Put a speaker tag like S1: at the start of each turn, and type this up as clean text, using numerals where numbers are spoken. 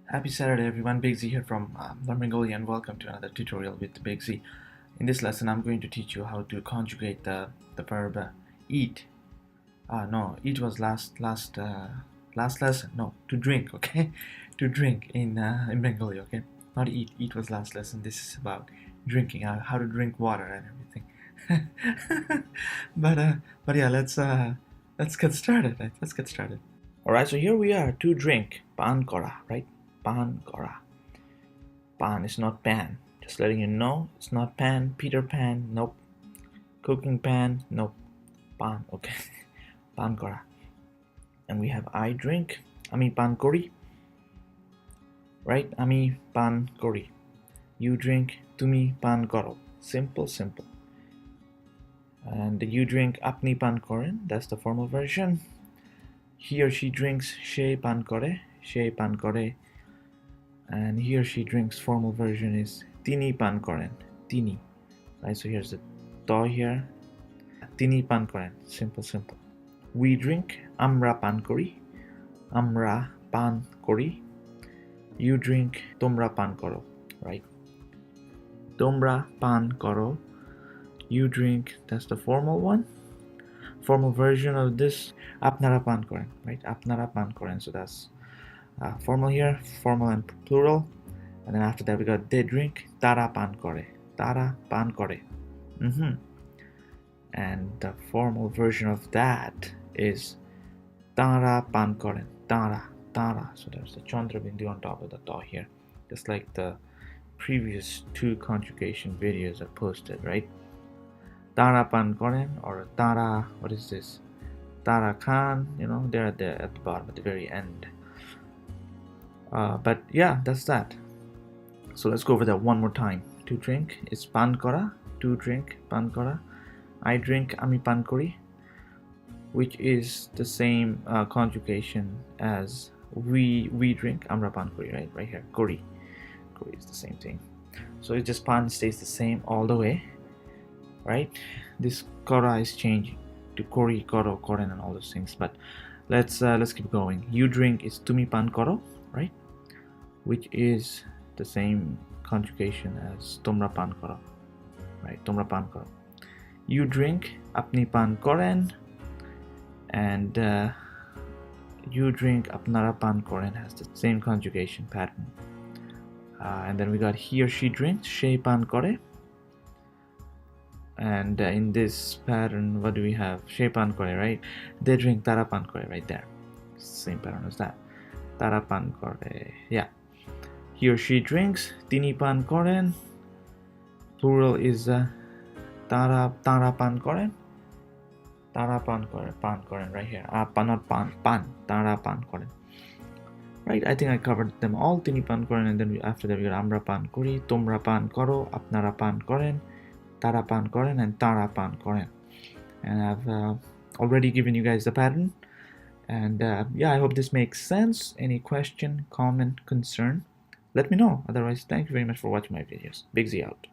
S1: Happy Saturday everyone, Big Z here from Learn Bengali, and welcome to another tutorial with Big Z. In this lesson I'm going to teach you how to conjugate the verb eat. No, eat was last lesson. No, to drink, okay? To drink in Bengali, okay? Not eat. Eat was last lesson. This is about drinking, how to drink water and everything. but yeah, let's get started. Right? Let's get started. Alright, so here we are, to drink, pan kora, right? Pan kora. Pan is not pan. Just letting you know, it's not pan, Peter Pan, nope. Cooking pan, nope. Pan, okay. Pan kora. And we have I drink, ami pan kori. Right? Ami pan kori. You drink, tumi pan koro. Simple, simple. And you drink, apni pan koren, that's the formal version. He or she drinks, she pan kore, she pan kore. And he or she drinks, formal version is tini pan koren, tini. Right, so here's the to here. Tini pan koren, simple, simple. We drink, amra pan kori, amra pan kori. You drink, tomra pan koro, right? Tomra pan koro. You drink, that's the formal one. Formal version of this, apnara pan koren, right? Apnara pan koren. So that's formal here, formal and plural. And then after that we got they drink, tara pan kore, tara pan kore. And the formal version of that is tara pan koren, tara, tara. So there's the chandra bindu on top of the ta here, just like the previous two conjugation videos I posted, right? Tara pan koren or tara, what is this? Tara khan, they're at the bottom at the very end. But yeah, that's that. So let's go over that one more time. To drink is pan kora. To drink, pan kora. I drink, ami pan kori, which is the same conjugation as we drink, amra pan kori, right here, kori. Kori is the same thing. So it's just pan stays the same all the way, right? This kora is changing to kori, koro, koren, and all those things. But let's keep going. You drink is tumi pan koro, right? Which is the same conjugation as tomra pan koro, right? Tomra pan koro. You drink, apni pan koren, and you drink, apnara pan koren has the same conjugation pattern. And then we got he or she drinks, she pan kore. And in this pattern, what do we have? She pan kore, right? They drink, tara pan kore, right there. Same pattern as that. Tara pan kore, yeah. He or she drinks, tini pan koren. Plural is tara pan koren. Tara pan koren right here. Not pan, tara pan koren. Right, I think I covered them all. Tini pan koren, and then after that we got amra pan kori, tomra pan koro, apnara pan koren, tara pan koren, and tara pan koren. And I've already given you guys the pattern. And yeah, I hope this makes sense. Any question, comment, concern, let me know. Otherwise, thank you very much for watching my videos. Big Z out.